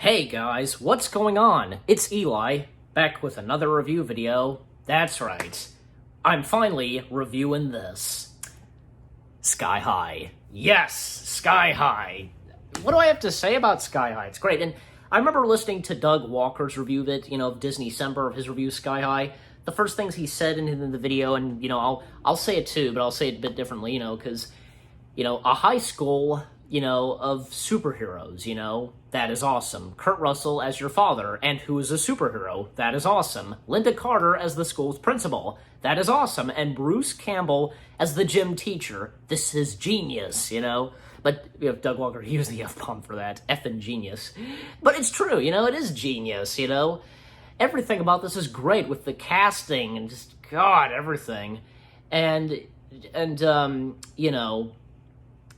Hey guys, what's going on? It's Eli, back with another review video. That's right, I'm finally reviewing this. Sky High. Yes, Sky High. What do I have to say about Sky High? It's great, and I remember listening to Doug Walker's review of it, of Disney December, of his review of Sky High. The first things he said in the video, and, I'll say it too, but I'll say it a bit differently, because, a high school, of superheroes, that is awesome. Kurt Russell as your father, and who is a superhero, that is awesome. Linda Carter as the school's principal, that is awesome. And Bruce Campbell as the gym teacher, this is genius, But Doug Walker, he used the F-bomb for that, effing genius. But it's true, it is genius, Everything about this is great with the casting and just, God, everything. And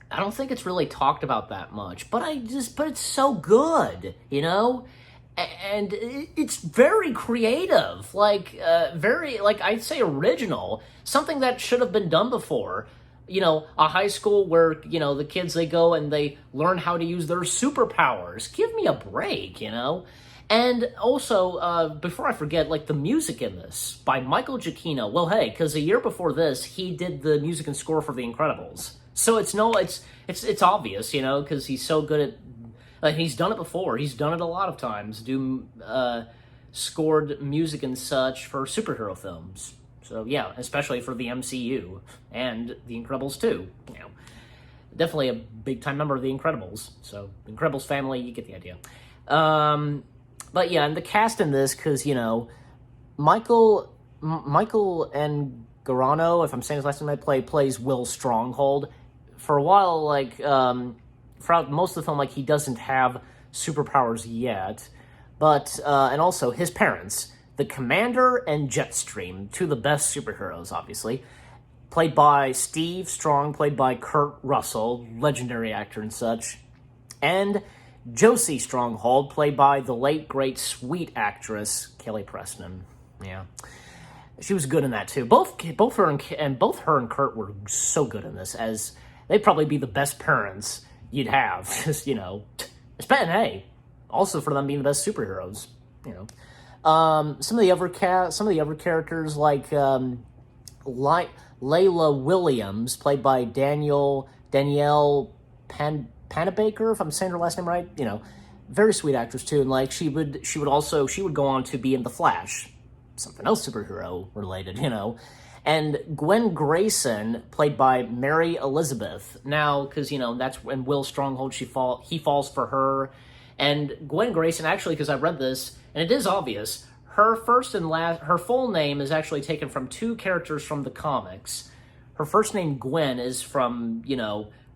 I don't think it's really talked about that much, but it's so good, and it's very creative, very, I'd say original, something that should have been done before. A high school where, the kids, they go and they learn how to use their superpowers. Give me a break, And also, before I forget, the music in this by Michael Giacchino. Well, hey, because a year before this, he did the music and score for The Incredibles. So it's obvious, because he's so good at, he's done it before. He's done it a lot of times, scored music and such for superhero films. So yeah, especially for the MCU and The Incredibles too. Definitely a big time member of The Incredibles. So The Incredibles family, you get the idea. But yeah, and the cast in this, because Michael Angarano, if I'm saying his last name right, plays Will Stronghold. For a while, throughout most of the film, he doesn't have superpowers yet. But, and also his parents, the Commander and Jetstream, two of the best superheroes, obviously, played by Steve Strong, played by Kurt Russell, legendary actor and such, and Josie Stronghold, played by the late, great, sweet actress, Kelly Preston. Yeah. She was good in that, too. Both her and Kurt were so good in this, as they'd probably be the best parents you'd have. Just, hey, also for them being the best superheroes, Some of the other characters, Layla Williams, played by Danielle Panabaker, if I'm saying her last name right, very sweet actress too, and she would go on to be in The Flash, something else superhero related, and Gwen Grayson, played by Mary Elizabeth. Now, because that's when Will Stronghold he falls for her, and Gwen Grayson, actually, because I read this and it is obvious, her full name is actually taken from two characters from the comics. Her first name Gwen is from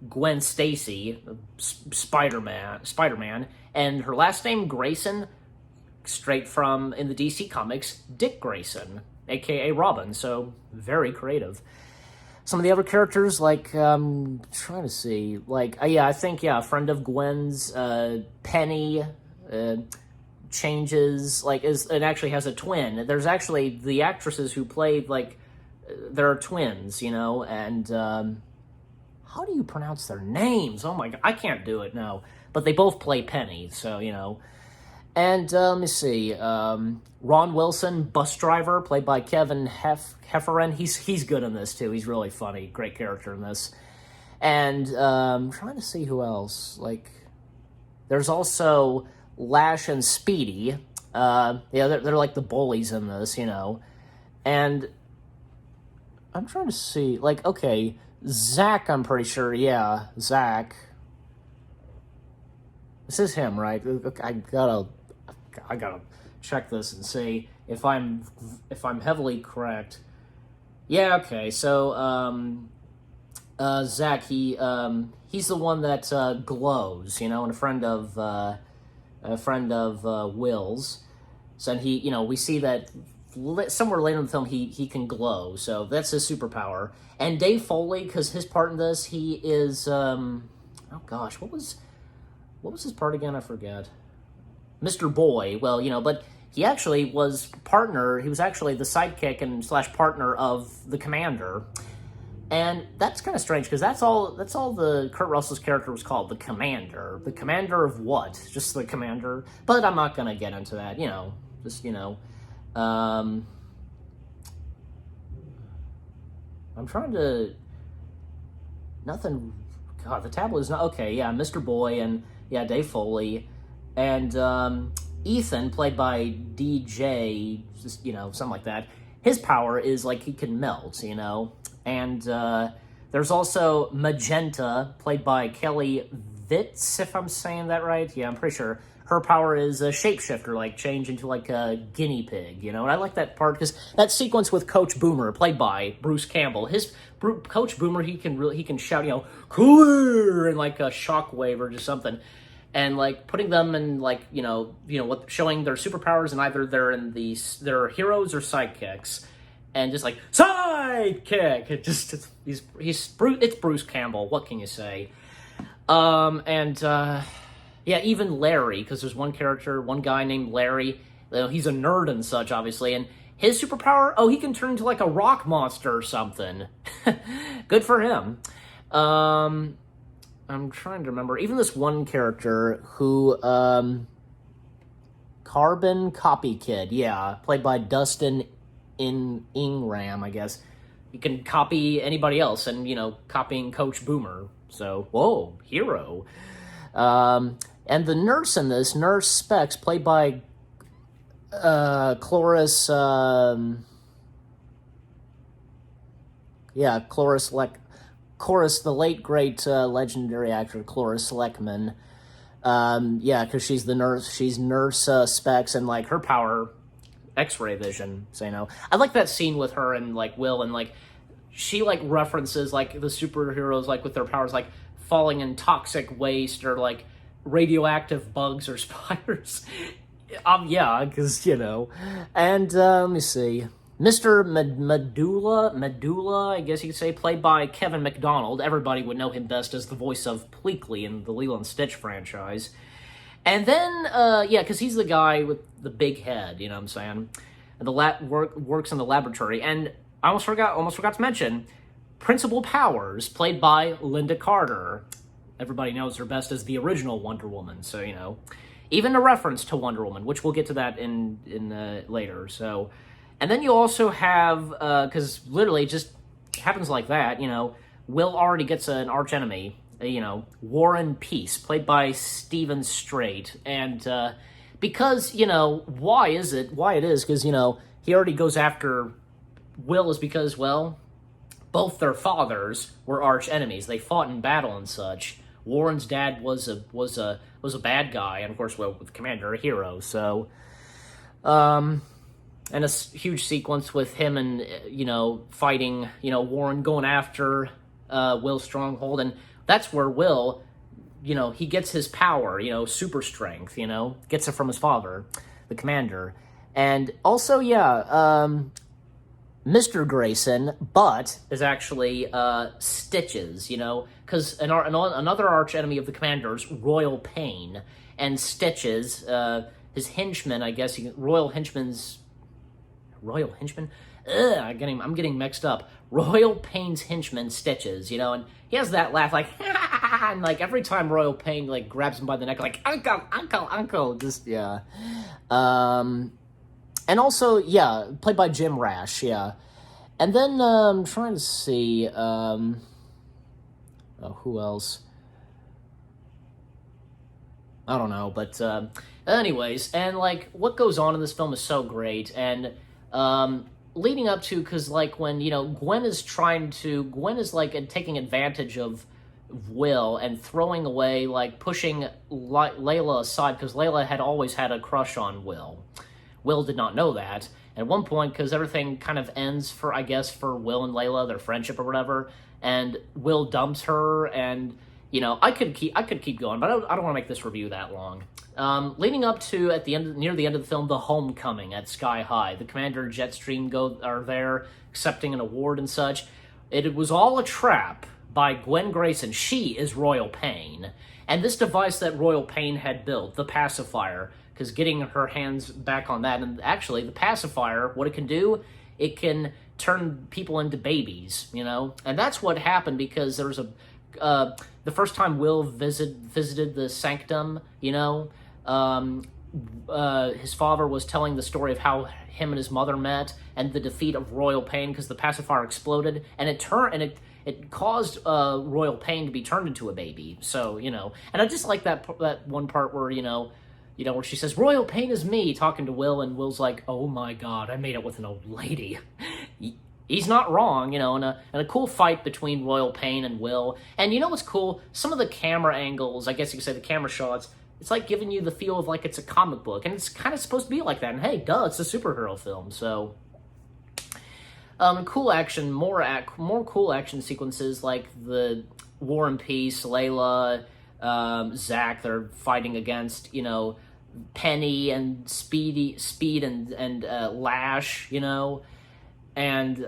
Gwen Stacy, Spider-Man, and her last name Grayson, straight from, in the DC comics, Dick Grayson, aka Robin, so very creative. Some of the other characters, trying to see, I think, a friend of Gwen's, Penny, changes, it actually has a twin. There's actually the actresses who played, there are twins, and, how do you pronounce their names? Oh my God, I can't do it now. But they both play Penny, so, And, let me see, Ron Wilson, bus driver, played by Kevin Heffernan. He's good in this, too. He's really funny. Great character in this. And, I'm trying to see who else. There's also Lash and Speedy. They're the bullies in this, And I'm trying to see, okay, Zach, I'm pretty sure, yeah, Zach. This is him, right? I gotta check this and see if I'm heavily correct. Yeah, okay. So Zach, he's the one that glows, and a friend of Will's. So we see that somewhere later in the film he can glow, so that's his superpower. And Dave Foley, because his part in this, he is oh gosh, what was his part again? I forget. Mr. Boy. Well, but he actually was actually the sidekick and / partner of the Commander. And that's kind of strange because that's all the Kurt Russell's character was called, the Commander. The Commander of what? Just the Commander. But I'm not gonna get into that. I'm trying to. Nothing. God, the tablet is not okay. Yeah, Mr. Boy and Dave Foley, and Ethan, played by DJ, just something like that. His power is like he can melt, and there's also Magenta, played by Kelly Vitz, if I'm saying that right. Yeah, I'm pretty sure. Her power is a shapeshifter, like change into like a guinea pig, and I like that part because that sequence with Coach Boomer, played by Bruce Campbell, Coach Boomer, he can shout, cooler, and like a shockwave or just something, and like putting them in like what, showing their superpowers, and either they're heroes or sidekicks, and just like sidekick, it's Bruce Campbell. What can you say? Yeah, even Larry, because there's one guy named Larry. He's a nerd and such, obviously, and his superpower, he can turn into like a rock monster or something. Good for him. I'm trying to remember. Even this one character who, Carbon Copy Kid, yeah, played by Dustin Ingram, I guess. He can copy anybody else, and, copying Coach Boomer. So, whoa, hero. And the nurse in this, Nurse Specs, played by Cloris, the late great legendary actor Cloris Leckman. Because she's the nurse. She's Nurse Specs, and like her power, X-ray vision. So I like that scene with her and like Will, and like she like references like the superheroes like with their powers like falling in toxic waste or like radioactive bugs or spiders. Because and let me see. Mr. Medulla, I guess you could say, played by Kevin McDonald. Everybody would know him best as the voice of Pleakley in the Lilo and Stitch franchise. And then, because he's the guy with the big head, what I'm saying? And the works in the laboratory. And I almost forgot to mention, Principal Powers, played by Linda Carter. Everybody knows her best as the original Wonder Woman, so, even a reference to Wonder Woman, which we'll get to that in later, so. And then you also have, because literally it just happens like that, Will already gets an archenemy, Warren Peace, played by Stephen Strait, and because, why it is, because, he already goes after Will is because, well, both their fathers were arch enemies. They fought in battle and such. Warren's dad was a bad guy, and of course, well, with Commander, a hero. So, and a huge sequence with him and fighting, Warren going after Will's stronghold, and that's where Will, he gets his power, super strength, gets it from his father, the Commander, and also, Mr. Grayson, but is actually Stitches, because another arch enemy of the Commander's, Royal Pain, and Stitches, his henchman, I guess, Royal Henchman? I'm getting mixed up. Royal Pain's henchman, Stitches, and he has that laugh, like, and like every time Royal Pain like grabs him by the neck, like, uncle, just, yeah. And also, played by Jim Rash, And then, I'm trying to see, who else? I don't know, but, anyways, and, like, what goes on in this film is so great, and, leading up to, because, like, when, Gwen is taking advantage of Will and throwing away, like, pushing Layla aside, because Layla had always had a crush on Will. Will did not know that. At one point, because everything kind of ends for Will and Layla, their friendship or whatever, and Will dumps her, and, I could keep going, but I don't want to make this review that long. Leading up to, near the end of the film, the homecoming at Sky High. The Commander and Jetstream are there, accepting an award and such. It was all a trap by Gwen Grayson. She is Royal Pain. And this device that Royal Pain had built, the pacifier, because getting her hands back on that, and actually, the pacifier, what it can do, it can turn people into babies, you know? And that's what happened because there was the first time Will visited the sanctum, you know, his father was telling the story of how him and his mother met and the defeat of Royal Pain because the pacifier exploded, and it caused Royal Pain to be turned into a baby. So, you know, and I just like that one part where, you know, where she says, Royal Pain is me, talking to Will, and Will's like, oh my god, I made it with an old lady. He's not wrong, you know, and a cool fight between Royal Pain and Will. And you know what's cool? Some of the camera angles, I guess you could say the camera shots, it's like giving you the feel of like it's a comic book, and it's kind of supposed to be like that. And hey, duh, it's a superhero film, so... cool action, more cool action sequences like the War and Peace, Layla, Zack, they're fighting against, you know, Penny and Speed and Lash, you know, and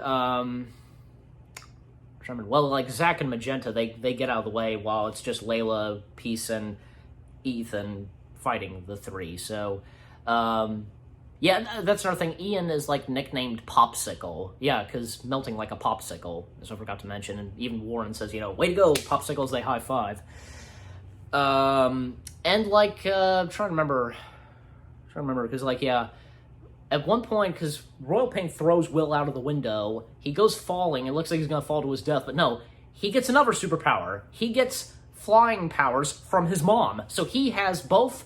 well, like Zack and Magenta, they get out of the way while it's just Layla, Peace, and Ethan fighting the three. So, yeah, that's another thing. Ian is like nicknamed Popsicle. Yeah, because melting like a popsicle, as I forgot to mention. And even Warren says, you know, way to go, Popsicles, they high five. And like, I'm trying to remember, because like, yeah, at one point, because Royal Pain throws Will out of the window, he goes falling, it looks like he's gonna fall to his death, but no, he gets another superpower. He gets flying powers from his mom, so he has both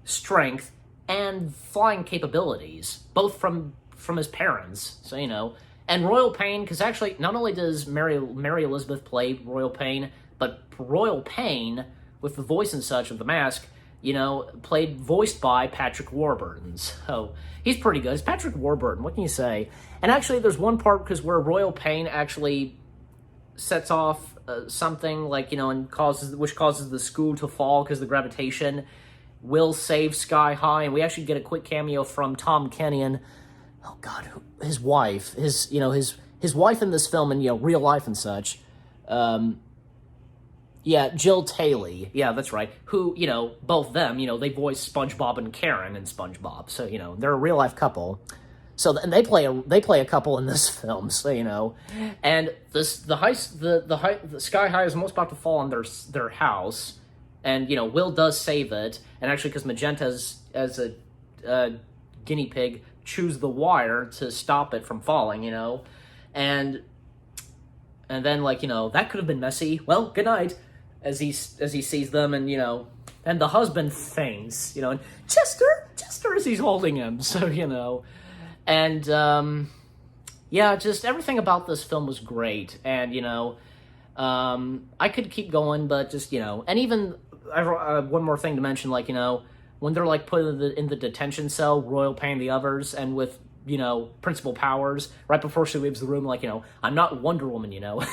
strength and flying capabilities, both from his parents, so, you know, and Royal Pain, because actually, not only does Mary Elizabeth play Royal Pain, but Royal Pain, with the voice and such of the mask, you know, voiced by Patrick Warburton. So, he's pretty good. It's Patrick Warburton, what can you say? And actually, there's one part, because where Royal Pain actually sets off something, like, you know, and which causes the school to fall because of the gravitation. Will save Sky High, and we actually get a quick cameo from Tom Kenyon. Oh, God, his wife. His wife in this film, and, you know, real life and such. Yeah, Jill Taylor. Yeah, that's right. Who, you know, both them, you know, they voice SpongeBob and Karen in SpongeBob. So, you know, they're a real life couple. So, and they play a couple in this film. So, you know, and the Sky High is almost about to fall on their house, and, you know, Will does save it, and actually because Magenta as a guinea pig chews the wire to stop it from falling, you know, and then, like, you know, that could have been messy. Well, good night. As he sees them, and, you know, and the husband faints, you know, and Chester, as he's holding him, so, you know, and, yeah, just everything about this film was great, and, you know, I could keep going, but just, you know, and even, one more thing to mention, like, you know, when they're, like, put in the detention cell, Royal Pain and the others, and with, you know, Principal Powers, right before she leaves the room, like, you know, I'm not Wonder Woman, you know.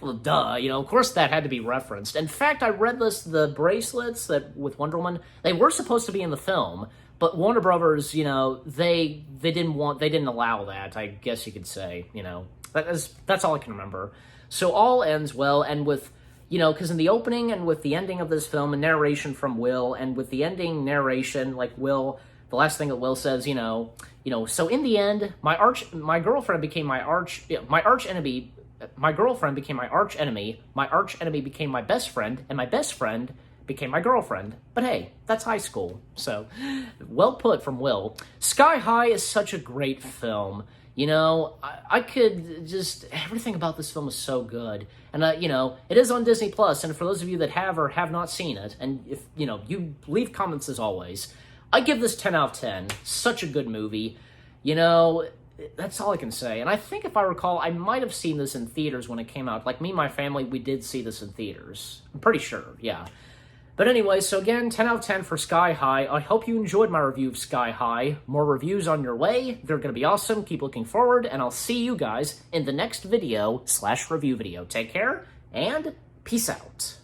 Well, duh, you know, of course that had to be referenced. In fact, I read the bracelets that with Wonder Woman, they were supposed to be in the film, but Warner Brothers, you know, they didn't allow that, I guess you could say, you know. That's all I can remember. So all ends well, and with, you know, because in the opening and with the ending of this film, a narration from Will, and with the ending narration, like Will, the last thing that Will says, you know, so in the end, my girlfriend became my arch enemy. My girlfriend became my arch enemy. My arch enemy became my best friend, and my best friend became my girlfriend. But hey, that's high school. So, well put from Will. Sky High is such a great film. You know, I could just, everything about this film is so good. And, you know, it is on Disney Plus, and for those of you that have or have not seen it, and if, you know, you leave comments as always, I give this 10 out of 10. Such a good movie. You know, that's all I can say. And I think if I recall, I might have seen this in theaters when it came out. Like, me and my family, we did see this in theaters. I'm pretty sure, yeah. But anyway, so again, 10 out of 10 for Sky High. I hope you enjoyed my review of Sky High. More reviews on your way. They're going to be awesome. Keep looking forward, and I'll see you guys in the next video /review video. Take care, and peace out.